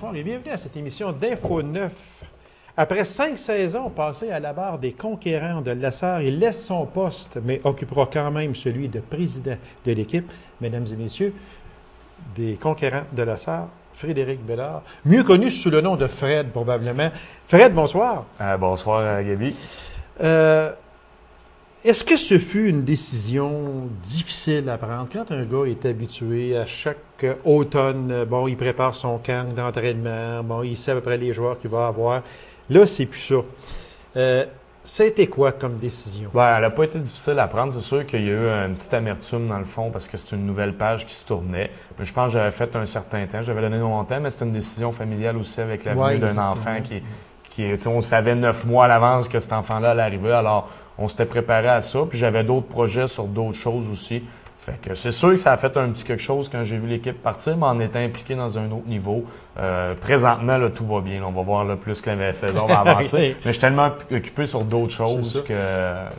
bonsoir et bienvenue à cette émission d'Info 9. Après 5 saisons passées à la barre des conquérants de Lassar, il laisse son poste, mais occupera quand même celui de président de l'équipe. Mesdames et messieurs, des conquérants de Lassar, Frédéric Bédard, mieux connu sous le nom de Fred, probablement. Fred, bonsoir. Bonsoir, Gaby. Est-ce que ce fut une décision difficile à prendre quand un gars est habitué à chaque automne, bon, il prépare son camp d'entraînement, bon, il sait à peu près les joueurs qu'il va avoir. Là, c'est plus ça. Ça a été quoi comme décision? Ben, elle n'a pas été difficile à prendre. C'est sûr qu'il y a eu une petite amertume dans le fond parce que c'est une nouvelle page qui se tournait. Mais je pense que j'avais fait un certain temps. J'avais donné mon temps, mais c'était une décision familiale aussi avec la venue d'un enfant qui on savait 9 mois à l'avance que cet enfant-là allait arriver. Alors, on s'était préparé à ça. Puis j'avais d'autres projets sur d'autres choses aussi. Fait que c'est sûr que ça a fait un petit quelque chose quand j'ai vu l'équipe partir, mais en étant impliqué dans un autre niveau. Présentement, là, tout va bien. Là, on va voir là, plus que la saison va avancer. Mais je suis tellement occupé sur d'autres choses que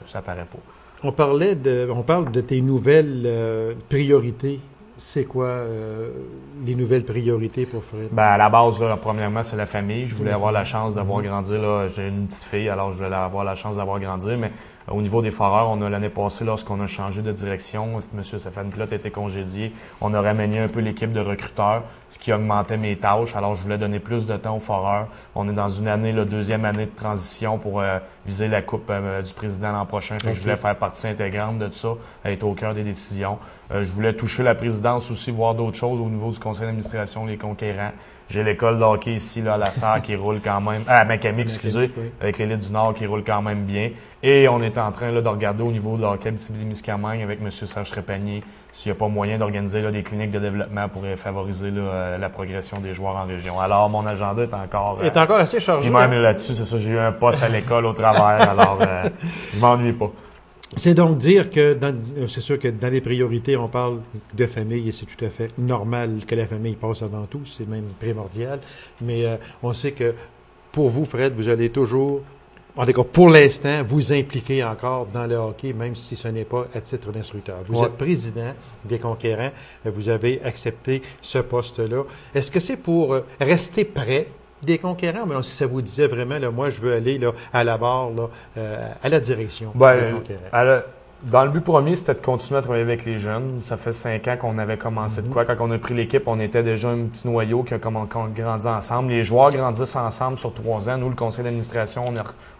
ça paraît pas. On parle de tes nouvelles priorités. C'est quoi les nouvelles priorités pour Fred? Ben, à la base, là, premièrement, c'est la famille. Je voulais avoir la chance d'avoir grandi. Là, j'ai une petite fille, alors je voulais avoir la chance d'avoir grandi. Mais au niveau des foreurs, on a l'année passée, lorsqu'on a changé de direction, M. Stéphane Plot était congédié. On a ramené un peu l'équipe de recruteurs, ce qui augmentait mes tâches. Alors, je voulais donner plus de temps aux foreurs. On est dans une année, la deuxième année de transition pour viser la Coupe du Président l'an prochain. Fait que je voulais faire partie intégrante de tout ça, être au cœur des décisions. Je voulais toucher la présidence aussi, voir d'autres choses au niveau du conseil d'administration, les conquérants. J'ai l'école de hockey ici, là, à Lassar, qui roule quand même... à Macamie, excusez, avec l'élite du Nord qui roule quand même bien. Et on est en train là, de regarder au niveau de hockey Abitibi-Témiscamingue avec M. Serge Trépanier s'il n'y a pas moyen d'organiser là, des cliniques de développement pour favoriser là, la progression des joueurs en région. Alors, mon agenda est encore... est encore assez chargé. Puis même là-dessus, c'est ça, j'ai eu un poste à l'école au travers, alors je m'ennuie pas. C'est donc dire que, c'est sûr que dans les priorités, on parle de famille et c'est tout à fait normal que la famille passe avant tout, c'est même primordial. Mais on sait que pour vous, Fred, vous allez toujours, en tout cas pour l'instant, vous impliquer encore dans le hockey, même si ce n'est pas à titre d'instructeur. Vous êtes président des conquérants, vous avez accepté ce poste-là. Est-ce que c'est pour rester prêt des conquérants, mais si ça vous disait vraiment, là, moi, je veux aller là, à la barre, là, à la direction des conquérants? Dans le but premier, c'était de continuer à travailler avec les jeunes. Ça fait 5 ans qu'on avait commencé de quoi. Quand on a pris l'équipe, on était déjà un petit noyau qui a grandi ensemble. Les joueurs grandissent ensemble sur 3 ans. Nous, le conseil d'administration,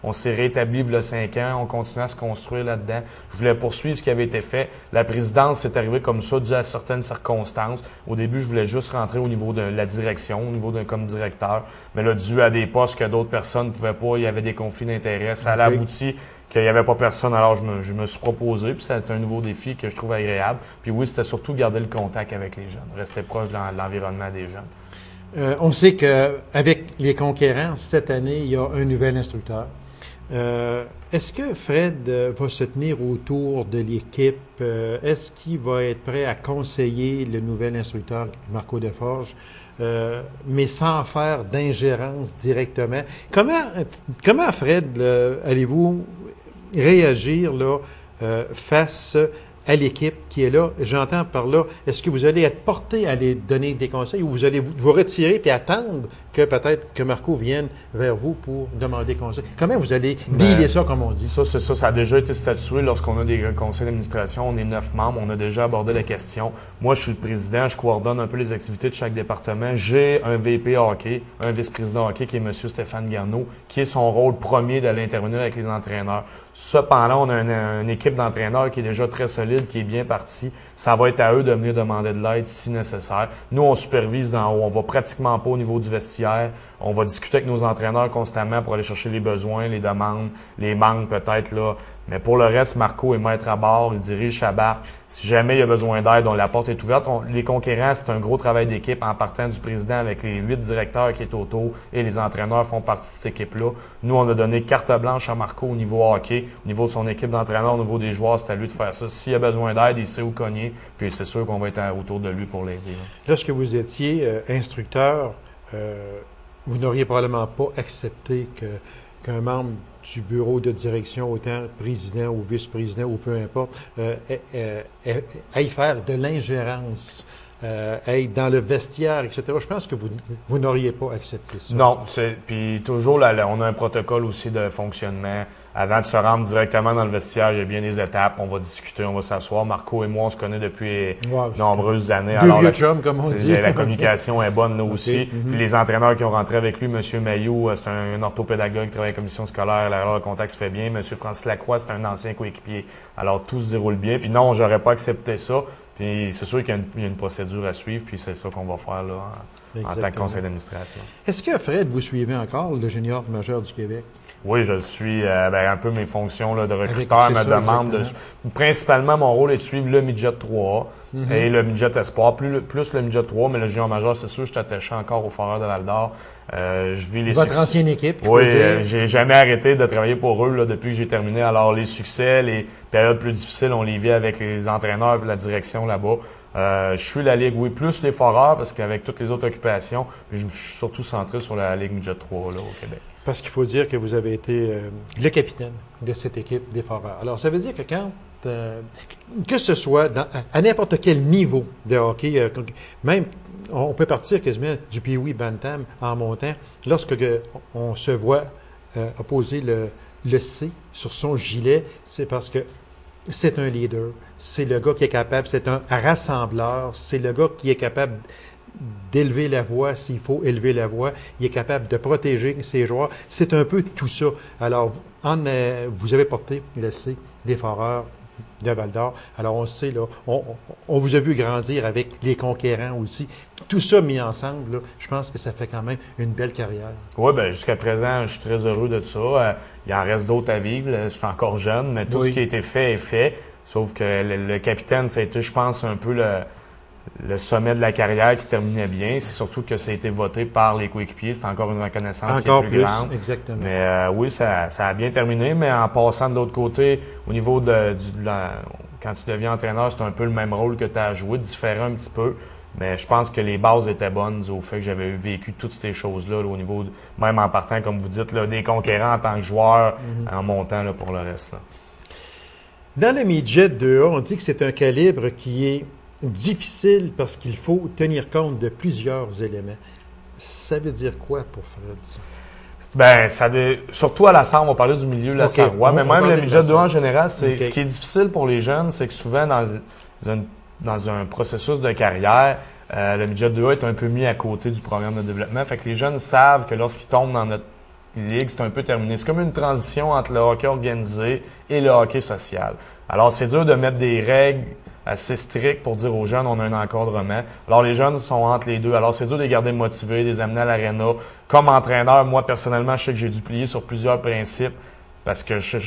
on s'est réétabli il y a 5 ans. On continue à se construire là-dedans. Je voulais poursuivre ce qui avait été fait. La présidence, c'est arrivé comme ça, dû à certaines circonstances. Au début, je voulais juste rentrer au niveau de la direction, au niveau comme directeur. Mais là, dû à des postes que d'autres personnes ne pouvaient pas, il y avait des conflits d'intérêts. Ça a abouti qu'il n'y avait pas personne, alors je me suis proposé, puis c'est un nouveau défi que je trouve agréable. Puis oui, c'était surtout garder le contact avec les jeunes, rester proche de l'environnement des jeunes. On sait qu'avec les conquérants, cette année, il y a un nouvel instructeur. Est-ce que Fred va se tenir autour de l'équipe? Est-ce qu'il va être prêt à conseiller le nouvel instructeur, Marco Deforge, mais sans faire d'ingérence directement? Comment Fred, allez-vous réagir là, face à l'équipe qui est là? J'entends par là, est-ce que vous allez être porté à les donner des conseils ou vous allez vous retirer et attendre que peut-être que Marco vienne vers vous pour demander conseil? Comment vous allez dealer ça, comme on dit? Ça, c'est ça. Ça a déjà été statué lorsqu'on a des conseils d'administration. On est 9 membres. On a déjà abordé la question. Moi, je suis le président. Je coordonne un peu les activités de chaque département. J'ai un VP hockey, un vice-président hockey qui est M. Stéphane Garneau, qui est son rôle premier d'aller intervenir avec les entraîneurs. Cependant, on a une équipe d'entraîneurs qui est déjà très solide, qui est bien partie. Ça va être à eux de venir demander de l'aide si nécessaire. Nous, on supervise d'en haut. On va pratiquement pas au niveau du vestiaire. On va discuter avec nos entraîneurs constamment pour aller chercher les besoins, les demandes, les manques peut-être là. Mais pour le reste, Marco est maître à bord, il dirige sa barque. Si jamais il y a besoin d'aide, la porte est ouverte. Les conquérants, c'est un gros travail d'équipe en partant du président avec les 8 directeurs qui est autour et les entraîneurs font partie de cette équipe-là. Nous, on a donné carte blanche à Marco au niveau hockey, au niveau de son équipe d'entraîneurs, au niveau des joueurs, c'est à lui de faire ça. S'il y a besoin d'aide, il sait où cogner, puis c'est sûr qu'on va être autour de lui pour l'aider. Lorsque vous étiez instructeur, vous n'auriez probablement pas accepté qu'un membre du bureau de direction, autant président ou vice-président ou peu importe, aille faire de l'ingérence être dans le vestiaire, etc. Je pense que vous n'auriez pas accepté ça. Non, puis toujours, on a un protocole aussi de fonctionnement. Avant de se rendre directement dans le vestiaire, il y a bien des étapes. On va discuter, on va s'asseoir. Marco et moi, on se connaît depuis nombreuses années. Deux vieux chums, comme on dit. La communication est bonne là aussi. Puis les entraîneurs qui ont rentré avec lui, M. Mailloux, c'est un orthopédagogue qui travaille à la commission scolaire. L'erreur de contact se fait bien. M. Francis Lacroix, c'est un ancien coéquipier. Alors, tout se déroule bien. Puis non, j'aurais pas accepté ça. Puis c'est sûr qu'il y a une procédure à suivre. Puis c'est ça qu'on va faire là en tant que conseil d'administration. Est-ce que, Fred, vous suivez encore le junior majeur du Québec? Oui, je suis. Un peu mes fonctions là, de recruteur me demandent principalement, mon rôle est de suivre le midget 3A et le midget espoir, plus le midget 3, mais le junior majeur, c'est sûr, je suis attaché encore au Foreurs de Val-d'Or. Je vis les Votre ancienne équipe. Oui, j'ai jamais arrêté de travailler pour eux là, depuis que j'ai terminé. Alors, les succès, les périodes plus difficiles, on les vit avec les entraîneurs et la direction là-bas. Je suis la Ligue, oui, plus les Foreurs, parce qu'avec toutes les autres occupations, je suis surtout centré sur la Ligue midget 3 là, au Québec. Parce qu'il faut dire que vous avez été le capitaine de cette équipe des Foreurs. Alors, ça veut dire que quand, que ce soit à n'importe quel niveau de hockey, même on peut partir quasiment du Pee-Wee Bantam en montant, lorsque on se voit opposer le C sur son gilet, c'est parce que c'est un leader, c'est le gars qui est capable, c'est un rassembleur, c'est le gars qui est capable d'élever la voix s'il faut élever la voix. Il est capable de protéger ses joueurs. C'est un peu tout ça. Alors, vous avez porté le C des Foreurs de Val-d'Or. Alors, on sait, là, on vous a vu grandir avec les Conquérants aussi. Tout ça mis ensemble, là, je pense que ça fait quand même une belle carrière. Oui, bien, jusqu'à présent, je suis très heureux de ça. Il en reste d'autres à vivre. Là. Je suis encore jeune, mais tout ce qui a été fait est fait. Sauf que le capitaine, ça a été, je pense, un peu le sommet de la carrière qui terminait bien. C'est surtout que ça a été voté par les coéquipiers. C'est encore une reconnaissance qui est plus grande. Exactement. Mais oui, ça a bien terminé. Mais en passant de l'autre côté, au niveau quand tu deviens entraîneur, c'est un peu le même rôle que tu as joué, différent un petit peu. Mais je pense que les bases étaient bonnes au fait que j'avais vécu toutes ces choses-là là, au niveau, même en partant, comme vous dites, là, des conquérants en tant que joueur, en montant là, pour le reste. Là. Dans le midget 2A, on dit que c'est un calibre qui est difficile parce qu'il faut tenir compte de plusieurs éléments. Ça veut dire quoi pour Fred, ça? Ben, surtout à la Sarre, on va parler du milieu de la Sarrois, mais même le midget 2 en général, ce qui est difficile pour les jeunes, c'est que souvent dans un processus de carrière, le midget 2A est un peu mis à côté du programme de développement. Fait que les jeunes savent que lorsqu'ils tombent dans notre ligue, c'est un peu terminé. C'est comme une transition entre le hockey organisé et le hockey social. Alors, c'est dur de mettre des règles assez strictes pour dire aux jeunes, on a un encadrement. Alors, les jeunes sont entre les deux. Alors, c'est dur de les garder motivés, de les amener à l'aréna. Comme entraîneur, moi, personnellement, je sais que j'ai dû plier sur plusieurs principes parce que je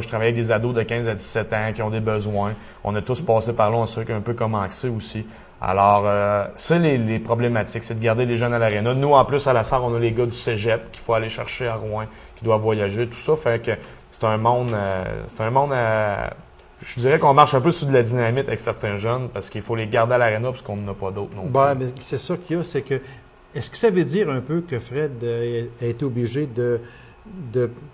travaille avec des ados de 15 à 17 ans qui ont des besoins. On a tous passé par là, on sait un peu comment c'est aussi. Alors, c'est les problématiques, c'est de garder les jeunes à l'aréna. Nous, en plus, à la Sarre, on a les gars du cégep qu'il faut aller chercher à Rouen, qui doivent voyager. Tout ça fait que c'est un monde je dirais qu'on marche un peu sur de la dynamite avec certains jeunes parce qu'il faut les garder à l'aréna parce qu'on n'en a pas d'autres non plus. Ben, mais c'est ça qu'il y a, c'est que est-ce que ça veut dire un peu que Fred a été obligé de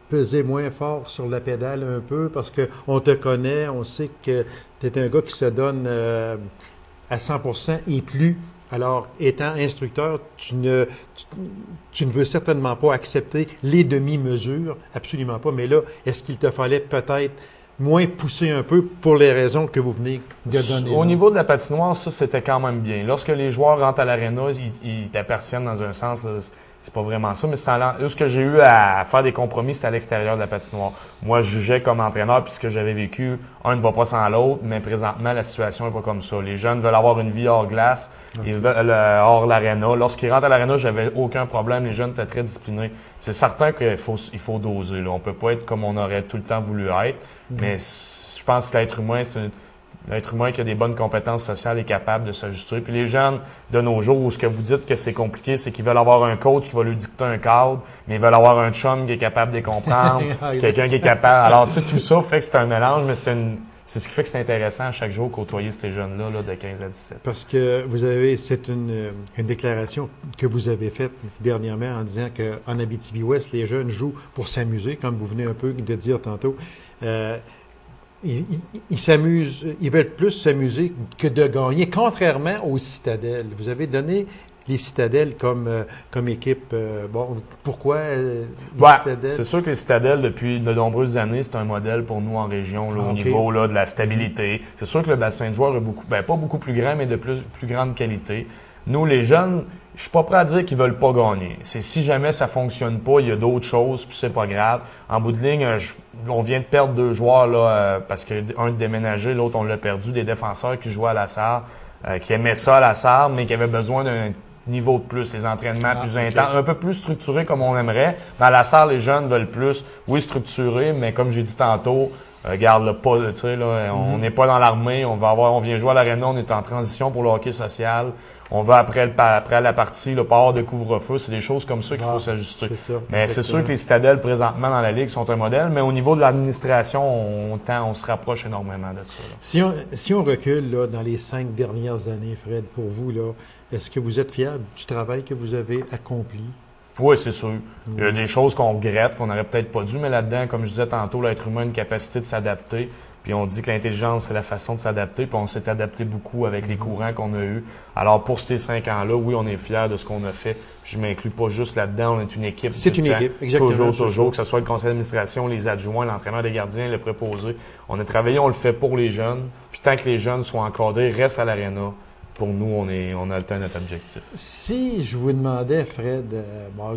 peser moins fort sur la pédale un peu parce qu'on te connaît, on sait que tu es un gars qui se donne à 100% et plus. Alors, étant instructeur, tu ne veux certainement pas accepter les demi-mesures, absolument pas. Mais là, est-ce qu'il te fallait peut-être moins pousser un peu pour les raisons que vous venez de donner? Au niveau de la patinoire, ça, c'était quand même bien. Lorsque les joueurs rentrent à l'aréna, ils t'appartiennent dans un sens, c'est pas vraiment ça, mais ce que j'ai eu à faire des compromis, c'était à l'extérieur de la patinoire. Moi, je jugeais comme entraîneur, puis ce que j'avais vécu, un ne va pas sans l'autre, mais présentement, la situation n'est pas comme ça. Les jeunes veulent avoir une vie hors glace, ils veulent hors l'aréna. Lorsqu'ils rentrent à l'aréna, j'avais aucun problème. Les jeunes étaient très disciplinés. C'est certain qu'il faut doser. Là. On peut pas être comme on aurait tout le temps voulu être, mais je pense que l'être humain, l'être humain qui a des bonnes compétences sociales est capable de s'ajuster. Puis les jeunes de nos jours, où ce que vous dites que c'est compliqué, c'est qu'ils veulent avoir un coach qui va lui dicter un cadre, mais ils veulent avoir un chum qui est capable de les comprendre, quelqu'un qui est capable. Alors, tu sais, tout ça fait que c'est un mélange, mais c'est ce qui fait que c'est intéressant à chaque jour côtoyer ces jeunes-là là, de 15 à 17. Parce que c'est une déclaration que vous avez faite dernièrement en disant qu'en Abitibi-Ouest, les jeunes jouent pour s'amuser, comme vous venez un peu de dire tantôt. ils s'amusent, ils veulent plus s'amuser que de gagner, contrairement aux Citadelles. Vous avez donné les Citadelles comme équipe. Bon, pourquoi les Citadelles? C'est sûr que les Citadelles, depuis de nombreuses années, c'est un modèle pour nous en région, là, au niveau là, de la stabilité. C'est sûr que le bassin de joueurs est pas beaucoup plus grand, mais de plus grande qualité. Nous, les jeunes, je suis pas prêt à dire qu'ils veulent pas gagner. C'est si jamais ça fonctionne pas, il y a d'autres choses, puis c'est pas grave. En bout de ligne, on vient de perdre 2 joueurs là, parce qu'un de déménagé, l'autre on l'a perdu, des défenseurs qui jouaient à la Sarre, qui aimaient ça à la Sarre, mais qui avaient besoin d'un niveau de plus, les entraînements plus intenses, un peu plus structurés comme on aimerait. Mais à la Sarre, les jeunes veulent plus, oui, structurés, mais comme j'ai dit tantôt, regarde le pas, tu sais, là, on n'est pas dans l'armée, on vient jouer à l'aréna, on est en transition pour le hockey social. On va après la partie, le port de couvre-feu, c'est des choses comme ça qu'il faut s'ajuster. Mais c'est sûr que les Citadelles, présentement, dans la Ligue, sont un modèle, mais au niveau de l'administration, on se rapproche énormément de ça. Là. Si on recule là, dans les 5 dernières années, Fred, pour vous, là, est-ce que vous êtes fier du travail que vous avez accompli? Oui, c'est sûr. Il y a des choses qu'on regrette, qu'on n'aurait peut-être pas dû, mais là-dedans, comme je disais tantôt, l'être humain a une capacité de s'adapter. Puis on dit que l'intelligence, c'est la façon de s'adapter. Puis on s'est adapté beaucoup avec les courants qu'on a eus. Alors pour ces 5 ans-là, oui, on est fiers de ce qu'on a fait. Je m'inclus pas juste là-dedans. On est une équipe. C'est une équipe, exactement. Toujours, que ce soit le conseil d'administration, les adjoints, l'entraîneur des gardiens, le préposé. On a travaillé, on le fait pour les jeunes. Puis tant que les jeunes sont encadrés, restent à l'aréna. Pour nous, on a atteint notre objectif. Si je vous demandais, Fred,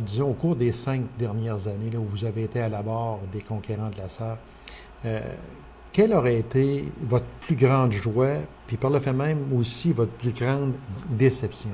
disons au cours des 5 dernières années là, où vous avez été à la barre des conquérants de la Sarre, quelle aurait été votre plus grande joie, puis par le fait même aussi votre plus grande déception?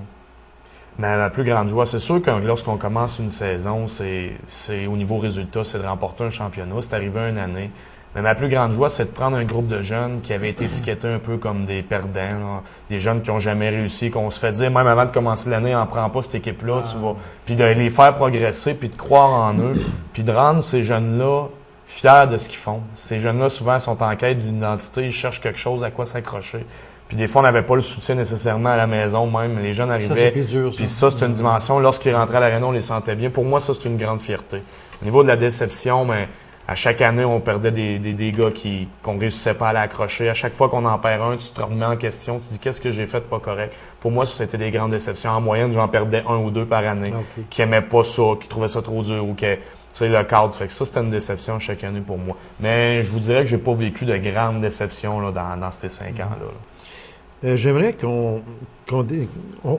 Mais ma plus grande joie, c'est sûr que lorsqu'on commence une saison, c'est au niveau résultat, c'est de remporter un championnat. C'est arrivé une année. Mais ma plus grande joie, c'est de prendre un groupe de jeunes qui avaient été étiquetés un peu comme des perdants, là. Des jeunes qui n'ont jamais réussi, qu'on se fait dire, même avant de commencer l'année, on prend pas cette équipe-là, tu vois. Puis de les faire progresser, puis de croire en eux, puis de rendre ces jeunes-là fiers de ce qu'ils font. Ces jeunes-là, souvent, sont en quête d'une identité, ils cherchent quelque chose à quoi s'accrocher. Puis des fois, on n'avait pas le soutien nécessairement à la maison même. Les jeunes arrivaient, puis ça, c'est une dimension. Lorsqu'ils rentraient à l'aréna, on les sentait bien. Pour moi, ça, c'est une grande fierté. Au niveau de la déception, mais à chaque année, on perdait des gars qu'on réussissait pas à l'accrocher. À chaque fois qu'on en perd un, tu te remets en question, tu te dis qu'est-ce que j'ai fait de pas correct. Pour moi, ça, c'était des grandes déceptions. En moyenne, j'en perdais 1 ou 2 par année, qui aimaient pas ça, qui trouvaient ça trop dur ou qui, tu sais, le cadre. Fait que ça, c'était une déception chaque année pour moi. Mais je vous dirais que j'ai pas vécu de grandes déceptions là, dans ces 5 ans-là. J'aimerais qu'on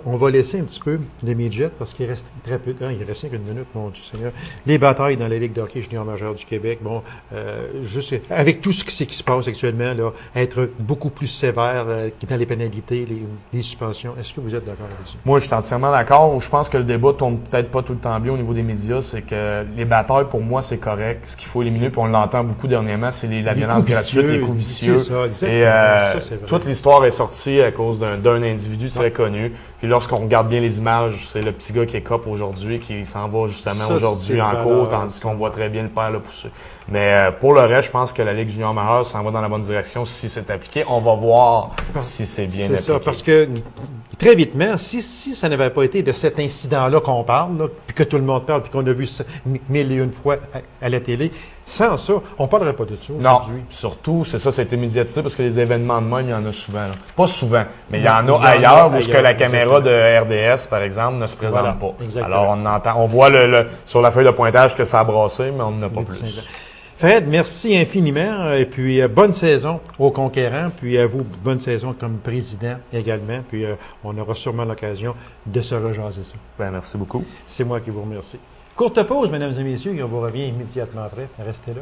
va laisser un petit peu les midgets parce qu'il reste très peu de temps. Il reste qu'une minute, mon Dieu Seigneur. Les batailles dans la Ligue de hockey junior majeur du Québec. Bon, juste avec tout ce qui se passe actuellement, là, être beaucoup plus sévère dans les pénalités, les suspensions. Est-ce que vous êtes d'accord avec ça? Moi, je suis entièrement d'accord. Je pense que le débat tourne peut-être pas tout le temps bien au niveau des médias. C'est que les batailles, pour moi, c'est correct. Ce qu'il faut éliminer, puis on l'entend beaucoup dernièrement, c'est la violence gratuite, les coups vicieux. Et toute l'histoire est sortie à cause d'un individu très connu. Puis lorsqu'on regarde bien les images, c'est le petit gars qui est cop aujourd'hui, qui s'en va justement aujourd'hui en cours, tandis qu'on voit très bien le père le pousser. Mais pour le reste, je pense que la Ligue junior majeure s'en va dans la bonne direction si c'est appliqué. On va voir si c'est bien appliqué. C'est ça, parce que très vitement, si ça n'avait pas été de cet incident-là qu'on parle, là, puis que tout le monde parle, puis qu'on a vu 1001 fois à la télé, sans ça, on ne parlerait pas de ça aujourd'hui. Non, surtout, c'est ça, été médiatisé parce que les événements de même, il y en a souvent. Là. Pas souvent, mais il y en a ailleurs où la caméra de RDS, par exemple, ne se présente pas. Alors, on voit sur la feuille de pointage que ça a brassé, mais on n'en a pas plus. Fred, merci infiniment et puis bonne saison aux conquérants, puis à vous, bonne saison comme président également, puis on aura sûrement l'occasion de se rejaser ça. Bien, merci beaucoup. C'est moi qui vous remercie. Courte pause, mesdames et messieurs, et on vous revient immédiatement après. Restez là.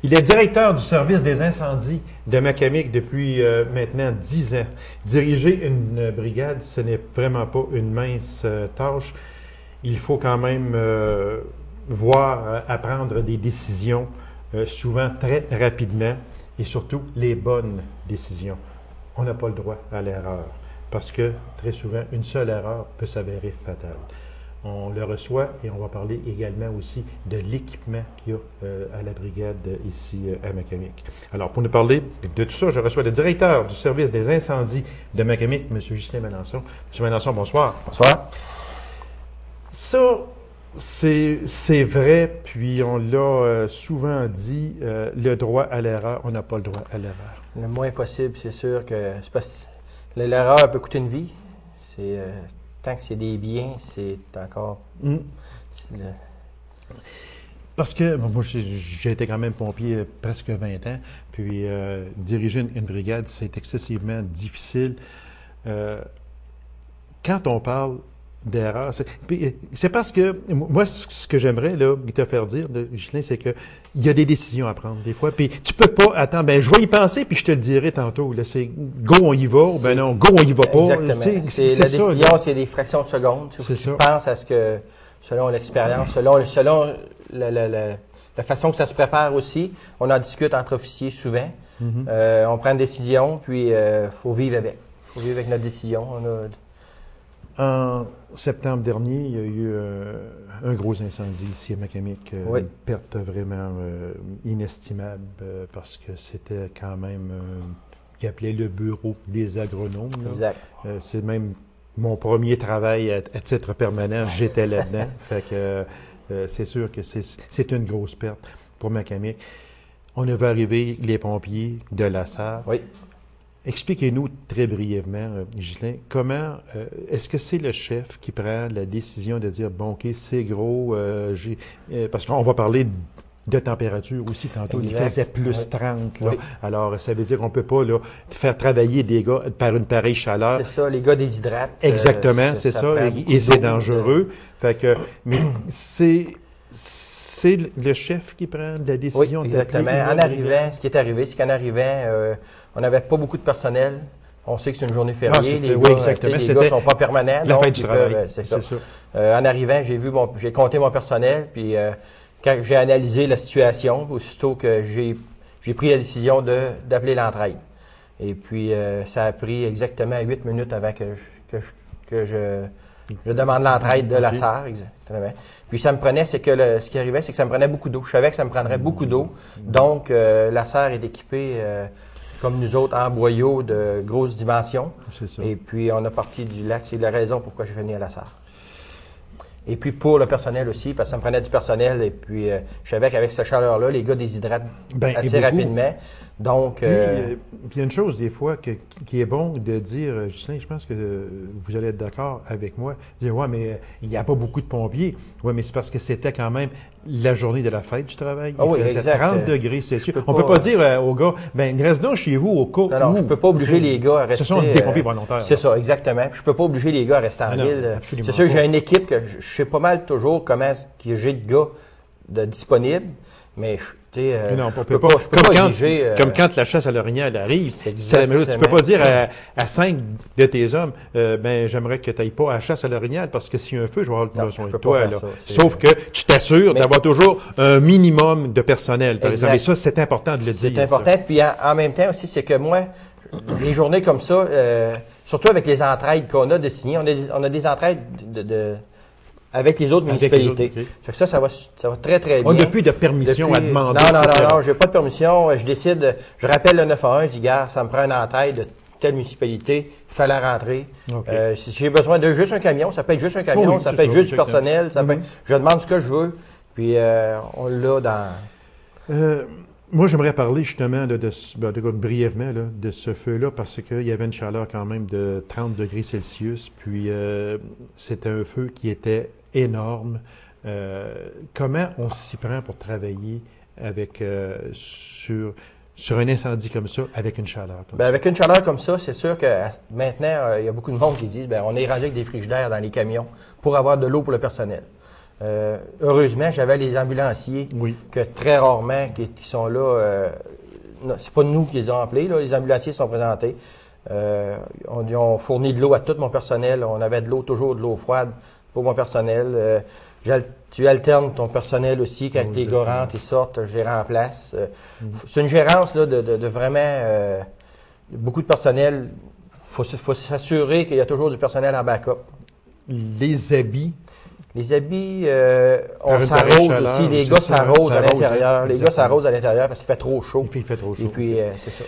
Il est directeur du service des incendies de Macamic depuis maintenant 10 ans. Diriger une brigade, ce n'est vraiment pas une mince tâche. Il faut quand même apprendre des décisions souvent très rapidement et surtout les bonnes décisions. On n'a pas le droit à l'erreur parce que très souvent, une seule erreur peut s'avérer fatale. On le reçoit et on va parler également aussi de l'équipement qu'il y a à la brigade ici à Macamic. Alors, pour nous parler de tout ça, je reçois le directeur du service des incendies de Macamic, M. Ghislain Melançon. M. Melançon, bonsoir. Bonsoir. Ça, C'est vrai, puis on l'a souvent dit, le droit à l'erreur, on n'a pas le droit à l'erreur. Le moins possible, c'est sûr que c'est parce que l'erreur peut coûter une vie. Tant que c'est des biens, c'est encore. C'est Parce que bon, moi, j'ai été quand même pompier presque 20 ans, puis diriger une brigade, c'est excessivement difficile. Quand on parle d'erreur, c'est parce que moi, ce que j'aimerais là, te faire dire, Ghislain, c'est que il y a des décisions à prendre des fois, puis tu peux pas attendre, je vais y penser, puis je te le dirai tantôt. Là, c'est go, on y va, ben non, go, on y va pas. Exactement. C'est la décision, c'est des fractions de secondes. C'est ça. Tu penses à ce que, selon l'expérience, selon la façon que ça se prépare aussi, on en discute entre officiers souvent. On prend une décision, puis faut vivre avec. Faut vivre avec notre décision. En septembre dernier, il y a eu un gros incendie ici à Macamic. Oui. Une perte vraiment inestimable parce que c'était quand même, qui appelait le bureau des agronomes. Là. Exact. C'est même mon premier travail à titre permanent, j'étais là-dedans. Fait que c'est sûr que c'est une grosse perte pour Macamic. On a vu arriver les pompiers de la SAR. Oui. Expliquez-nous très brièvement, Ghislain, comment est-ce que c'est le chef qui prend la décision de dire bon, ok, c'est gros, parce qu'on va parler de température aussi tantôt. Exact. Il faisait plus 30. Là. Oui. Alors, ça veut dire qu'on ne peut pas là, faire travailler des gars par une pareille chaleur. C'est ça, les gars déshydratent. Exactement, c'est ça. Et c'est dangereux. Fait que, mais c'est le chef qui prend la décision. Oui, exactement. En arrivant, ce qui est arrivé, c'est qu'en arrivant, on n'avait pas beaucoup de personnel. On sait que c'est une journée fériée. Les gars ne sont pas permanents. La fête du travail. C'est ça. En arrivant, j'ai compté mon personnel, puis quand j'ai analysé la situation, aussitôt que j'ai pris la décision d'appeler l'entraide. Et puis, ça a pris exactement 8 minutes avant que je demande l'entraide de la SAR, exactement. Puis ça me prenait, ce qui arrivait, c'est que ça me prenait beaucoup d'eau. Je savais que ça me prendrait beaucoup d'eau. Donc, la SAR est équipée, comme nous autres, en boyaux de grosses dimensions. C'est ça. Et puis, on a parti du lac. C'est la raison pourquoi j'ai venu à la SAR. Et puis, pour le personnel aussi, parce que ça me prenait du personnel. Et puis, je savais qu'avec cette chaleur-là, les gars déshydratent assez rapidement. Donc, puis, il y a une chose, des fois, qui est bon de dire, Justin, je pense que vous allez être d'accord avec moi, dire, ouais, mais il n'y a pas beaucoup de pompiers. Oui, mais c'est parce que c'était quand même la journée de la fête du travail. Ah oui, il faisait exact. 30 degrés Celsius. On ne peut pas dire aux gars, reste donc chez vous au cas non, je ne peux pas obliger les gars à rester. Ce sont des pompiers volontaires. C'est ça, exactement. Je ne peux pas obliger les gars à rester en ville. C'est sûr que j'ai une équipe que je sais pas mal toujours comment j'ai de gars disponibles, mais tu sais, je peux pas obliger. Comme quand la chasse à l'orignal arrive, c'est la même chose. Tu peux pas dire à 5 de tes hommes, j'aimerais que tu n'ailles pas à la chasse à l'orignal parce que s'il y a un feu, je vais avoir besoin de toi. Là. Sauf que tu t'assures d'avoir toujours un minimum de personnel, par exemple. Et ça, c'est important de le dire. C'est important. Puis en même temps aussi, c'est que moi, les journées comme ça, surtout avec les entraides qu'on a de signer, on a des entraides avec les autres municipalités. Fait que ça va très, très bien. On n'a plus de permission à demander. Non, j'ai pas de permission. Je décide, je rappelle le 911, je dis, gars, ça me prend une entraide de telle municipalité, il fallait rentrer. Si j'ai besoin de juste un camion, ça peut être juste un camion, ça peut être juste du personnel, je demande ce que je veux, puis on l'a dans... Moi, j'aimerais parler justement brièvement de ce feu-là parce qu'il y avait une chaleur quand même de 30 degrés Celsius, puis c'était un feu qui était énorme. Comment on s'y prend pour travailler avec sur un incendie comme ça, avec une chaleur comme ça? Avec une chaleur comme ça, c'est sûr que maintenant, il y a beaucoup de monde qui disent on est rangé avec des frigidaires dans les camions pour avoir de l'eau pour le personnel. Heureusement, j'avais les ambulanciers que très rarement qui sont là. C'est pas nous qui les avons appelés, là, les ambulanciers se sont présentés. Ils ont fourni de l'eau à tout mon personnel. On avait de l'eau, toujours de l'eau froide pour mon personnel. Tu alternes ton personnel aussi quand tes gars rentrent, ils sortent, je les remplace. C'est une gérance là, de vraiment beaucoup de personnel. Faut s'assurer qu'il y a toujours du personnel en backup. Les habits. Les habits, on s'arrose aussi. Les gars s'arrosent à l'intérieur. Les gars s'arrosent à l'intérieur parce qu'il fait trop chaud. Il fait trop chaud. Et puis, c'est ça.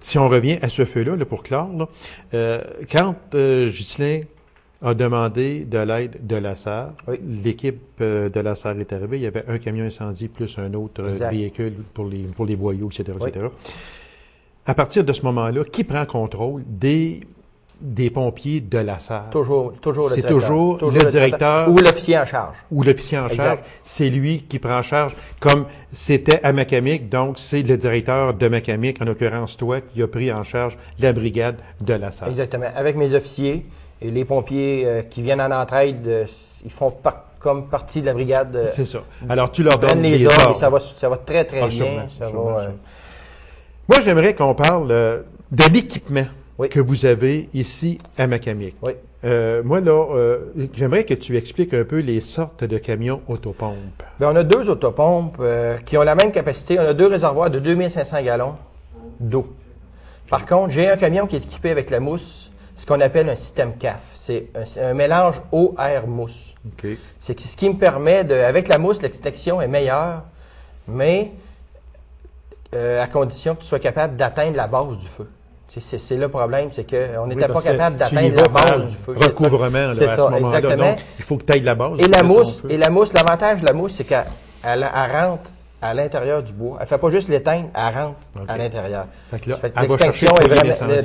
Si on revient à ce feu-là, pour clore, quand Ghislain a demandé de l'aide de la SAR. Oui. L'équipe de la SAR est arrivée. Il y avait un camion incendie plus un autre véhicule pour les boyaux, etc., etc. À partir de ce moment-là, qui prend contrôle des pompiers de la SAR? Toujours le directeur. C'est toujours le directeur. Ou l'officier en charge. Ou l'officier en charge. C'est lui qui prend en charge, comme c'était à Macamic, donc c'est le directeur de Macamic, en l'occurrence toi, qui a pris en charge la brigade de la SAR. Exactement. Avec mes officiers et les pompiers qui viennent en entraide, ils font comme partie de la brigade. C'est ça. Alors tu leur donnes les ordres. Ça va très, très bien. Sûrement. Moi, j'aimerais qu'on parle de l'équipement que vous avez ici à Macamic. Oui. Moi, là, j'aimerais que tu expliques un peu les sortes de camions autopompes. Bien, on a 2 autopompes qui ont la même capacité. On a 2 réservoirs de 2500 gallons d'eau. Par contre, j'ai un camion qui est équipé avec la mousse, ce qu'on appelle un système CAF. C'est un mélange eau-air-mousse. Okay. C'est ce qui me permet avec la mousse, l'extraction est meilleure, mais à condition que tu sois capable d'atteindre la base du feu. C'est le problème, c'est qu'on n'était pas capable d'atteindre la base du feu. Recouvrement, c'est ça, exactement. Donc, il faut que tu ailles la base. Et la mousse, l'avantage de la mousse, c'est qu'elle rentre à l'intérieur du bois. Elle ne fait pas juste l'éteindre, elle rentre à l'intérieur.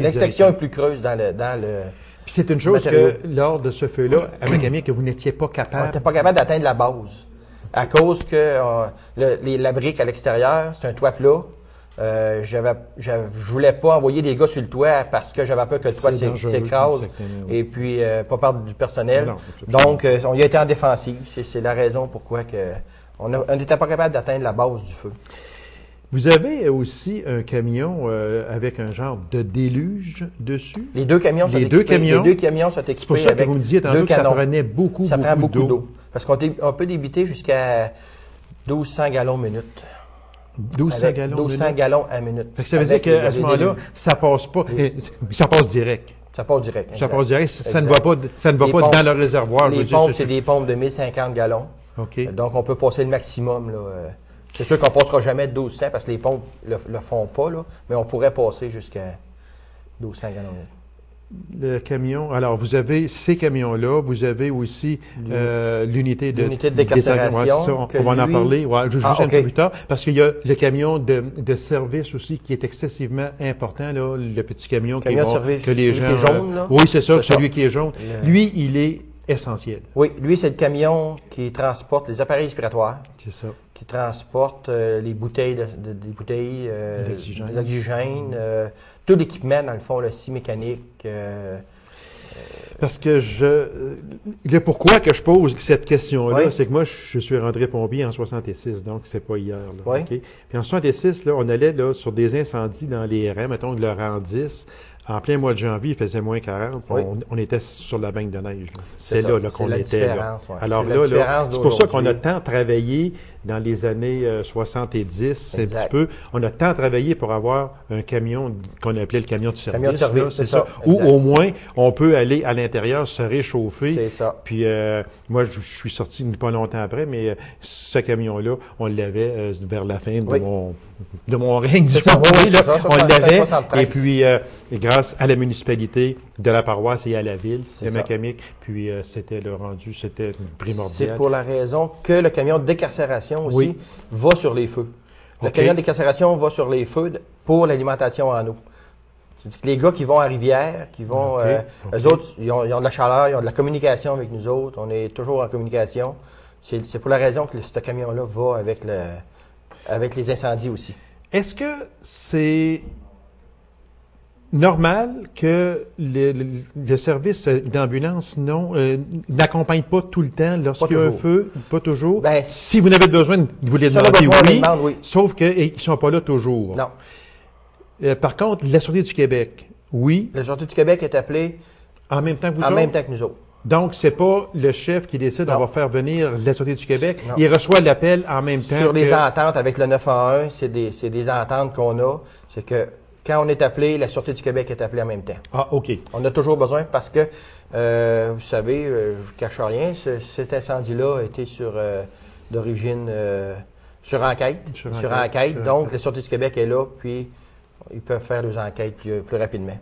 L'extraction est plus creuse dans le Puis c'est une chose que, lors de ce feu-là, à Macamic, que vous n'étiez pas capable. On n'était pas capable d'atteindre la base. À cause que la brique à l'extérieur, c'est un toit plat. Je voulais pas envoyer des gars sur le toit parce que j'avais peur que le toit s'écrase. Et puis, pas perdre du personnel. Donc, on y a été en défensive. C'est la raison pourquoi on n'était pas capable d'atteindre la base du feu. Vous avez aussi un camion avec un genre de déluge dessus? Les 2 camions sont équipés. Les 2 camions sont équipés. C'est pour ça que vous me disiez tantôt que ça prenait beaucoup d'eau. Parce qu'on peut débiter jusqu'à 1200 gallons minute. 1200 gallons 1200 gallons à minute. Fait que ça veut dire qu'à ce moment-là, ça passe pas. Ça passe direct. Ça passe direct. Ça passe direct. Ça ne va pas dans le réservoir. Les pompes, c'est des pompes de 1050 gallons. OK. Donc, on peut passer le maximum. C'est sûr qu'on ne passera jamais de 1200 parce que les pompes ne le font pas, là, mais on pourrait passer jusqu'à 1200 gallons. Le camion, alors vous avez ces camions-là, vous avez aussi l'unité de décarcération. On va en parler juste un peu plus tard, parce qu'il y a le camion de service aussi qui est excessivement important, là, le petit camion que les gens... Qui est jaune, là? Oui, c'est ça, celui qui est jaune. Lui, il est essentiel. Oui, lui, c'est le camion qui transporte les appareils respiratoires. C'est ça. Qui transporte les bouteilles d'oxygène, tout l'équipement, dans le fond, le scie mécanique. Parce que le pourquoi que je pose cette question-là, c'est que moi, je suis rentré pompier en 66, donc c'est pas hier. Là, oui. Okay? Puis en 66, là, on allait là, sur des incendies dans les rangs, mettons le rang 10. En plein mois de janvier, il faisait moins 40. Oui. On était sur la banque de neige. C'est là qu'on était. Là. Ouais. Alors là, c'est pour ça qu'on a tant travaillé dans les années 70, un petit peu. On a tant travaillé pour avoir un camion qu'on appelait le camion de service. Camion de service, c'est ça. Où au moins, on peut aller à l'intérieur, se réchauffer. C'est ça. Puis moi, je suis sorti pas longtemps après, mais ce camion-là, on l'avait vers la fin de mon règne du pompier. On l'avait. Et puis, grâce à la municipalité de la paroisse et à la ville de Macamic, puis c'était le rendu, c'était primordial. C'est pour la raison que le camion de décarcération aussi va sur les feux. Le camion de décarcération va sur les feux pour l'alimentation en eau. Les gars qui vont à Rivière, qui vont, eux autres, ils ont de la chaleur, ils ont de la communication avec nous autres. On est toujours en communication. C'est pour la raison que ce camion-là va avec les incendies aussi. Est-ce que c'est normal que le service d'ambulance n'accompagne pas tout le temps lorsqu'il y a un feu? Pas toujours. Ben, si vous n'avez besoin, vous les demandez, oui. Sauf qu'ils ne sont pas là toujours. Non. Par contre, la Sûreté du Québec, oui. La Sûreté du Québec est appelée en même temps que vous autres? En même temps que nous autres. Donc, c'est pas le chef qui décide, on va faire venir la Sûreté du Québec. Non. Il reçoit l'appel en même temps. Sur les ententes avec le 911, c'est des ententes qu'on a. C'est que quand on est appelé, la Sûreté du Québec est appelée en même temps. Ah, OK. On a toujours besoin parce que, vous savez, je ne cache rien, cet incendie-là a été d'origine sur enquête. Sur enquête. Donc, la Sûreté du Québec est là, puis ils peuvent faire leurs enquêtes plus rapidement.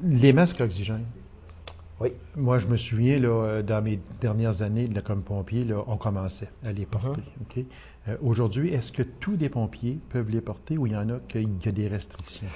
Les masques à oxygène. Oui. Moi, je me souviens, là, dans mes dernières années, là, comme pompier, là, on commençait à les porter. OK? Aujourd'hui, est-ce que tous les pompiers peuvent les porter ou il y en a qu'il y a des restrictions?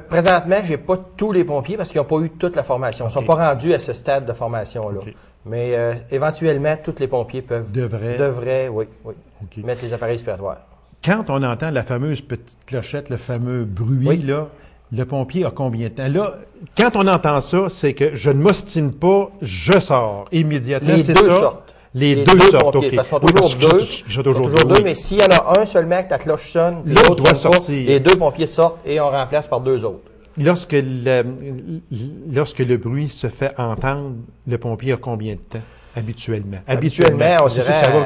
Présentement, j'ai pas tous les pompiers parce qu'ils n'ont pas eu toute la formation. Ils ne sont pas rendus à ce stade de formation-là. OK. Mais éventuellement, tous les pompiers peuvent devraient oui, OK. mettre les appareils respiratoires. Quand on entend la fameuse petite clochette, le fameux bruit, Oui. là, le pompier a combien de temps? Là, quand on entend ça, c'est que je ne m'ostine pas, je sors immédiatement. Les c'est deux ça? sortent. Les deux sortent, pompiers, OK. parce qu'ils sont Oui, toujours parce que deux. ils sont toujours deux, oui. mais s'il y en a un seulement que ta cloche sonne, L'autre l'autre doit sonne pas, sortir. les deux pompiers sortent et on remplace par deux autres. Lorsque le bruit se fait entendre, le pompier a combien de temps, habituellement? Habituellement, on C'est sûr dirait, que ça va,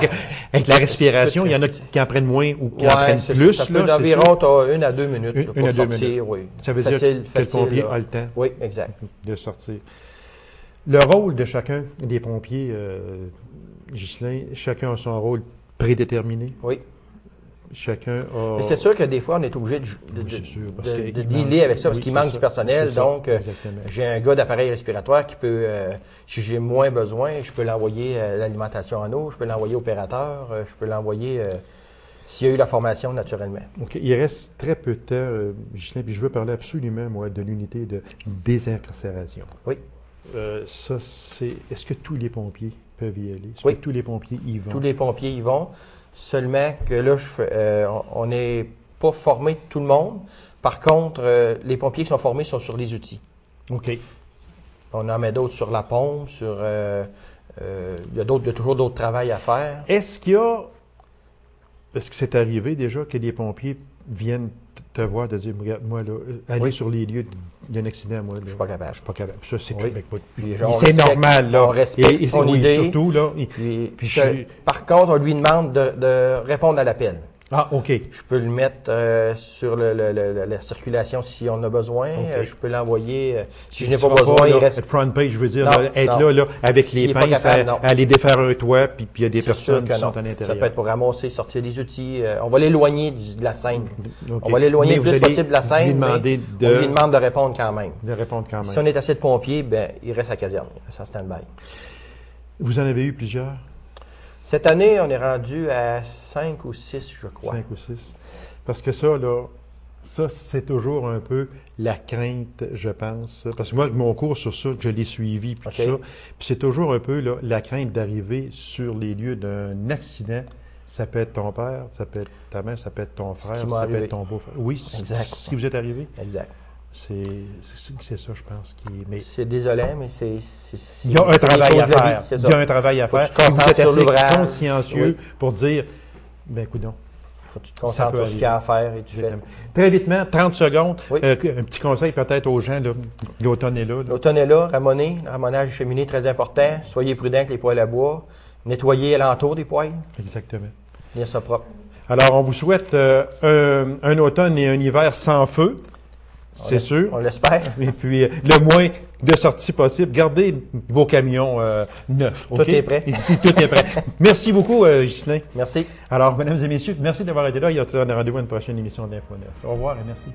avec la respiration, il y en a qui en prennent moins ou qui en prennent plus. Ça peut là, c'est d'environ sûr. 1 à 2 minutes là, Une à pour deux sortir. minutes. Oui. Ça veut Facile, dire que le pompier là. a le temps Oui, exact. de sortir. Le rôle de chacun des pompiers, Ghislain, chacun a son rôle prédéterminé. Oui. Chacun a... Mais c'est sûr que des fois, on est obligé c'est sûr, parce que de il dealer manque- avec ça parce oui, qu'il c'est manque ça, du personnel. c'est ça, Donc, exactement. j'ai un gars d'appareil respiratoire qui peut, si j'ai moins besoin, je peux l'envoyer à l'alimentation en eau, je peux l'envoyer au opérateur, je peux l'envoyer s'il y a eu la formation naturellement. OK. Il reste très peu de temps, Ghislain, puis je veux parler absolument, moi, de l'unité de désincarcération. Oui. Ça, c'est... Est-ce que tous les pompiers peuvent y aller? Est-ce Oui. que tous les pompiers y vont? Tous les pompiers y vont. Seulement que là, on n'est pas formé tout le monde. Par contre, les pompiers qui sont formés sont sur les outils. OK. On en met d'autres sur la pompe, il y a toujours d'autres travail à faire. Est-ce que c'est arrivé déjà que les pompiers viennent te voir, te dire, regarde, moi, là, aller Oui. sur les lieux, il y a un accident, moi, là, Je suis pas capable. je suis pas capable. Ça, c'est Oui. puis on c'est respecte- normal, là. on respecte son oui, idée. surtout, là. Puis je suis- par contre, on lui demande de répondre à l'appel. Ah, OK. Je peux le mettre sur la circulation si on a besoin. OK. Je peux l'envoyer. Si je Tu n'ai pas seras besoin, il là, reste. être front page, je veux dire, Non, là, être non. là, avec S'il les est pas pinces, capable, non. à aller défaire un toit, puis il y a des C'est sûr personnes que qui sont non. à l'intérieur. Ça peut être pour ramasser, sortir les outils. On va l'éloigner de la scène. OK. On va l'éloigner Mais le vous plus allez possible de la lui scène, demander mais on lui demande de répondre quand même. de répondre quand même. Si on est assez de pompiers, ben, il reste à la caserne, il reste en stand-by. Vous en avez eu plusieurs? Cette année, on est rendu à 5 ou 6, je crois. 5 ou 6. Parce que ça, là, ça, c'est toujours un peu la crainte, je pense. Parce que moi, mon cours sur ça, je l'ai suivi, puis OK. tout ça. Puis c'est toujours un peu là, la crainte d'arriver sur les lieux d'un accident. Ça peut être ton père, ça peut être ta mère, ça peut être ton frère, qui m'est ça peut arrivé. être ton beau-frère. Oui, c'est Exact. ce qui vous est arrivé. Exact. C'est ça, je pense. Mais C'est désolant, mais c'est il y a un c'est les travail choses à de la faire. vie, c'est Il ça. y a un travail à Faut que faire. tu te Puis vous êtes concentres sur assez l'ouvrage. consciencieux Oui. pour dire, ben, coudonc. Faut que tu te Ça concentres peut sur ce qu'il y a à faire et tu fais. Très vitement, 30 secondes. Oui. Un petit conseil peut-être aux gens, là. L'automne est là. L'automne est là, ramonez. Le ramonage cheminée, très important. Soyez prudents avec les poêles à bois. Nettoyez alentour des poêles. Exactement. Tenir ça propre. Alors, on vous souhaite un automne et un hiver sans feu, c'est sûr. On l'espère. Et puis, le moins de sorties possible. Gardez vos camions neufs. Tout OK? est prêt. Tout est prêt. Merci beaucoup, Ghislain. Merci. Alors, mesdames et messieurs, merci d'avoir été là. Il y a rendez-vous à une prochaine émission d'Info 9. Au revoir et merci.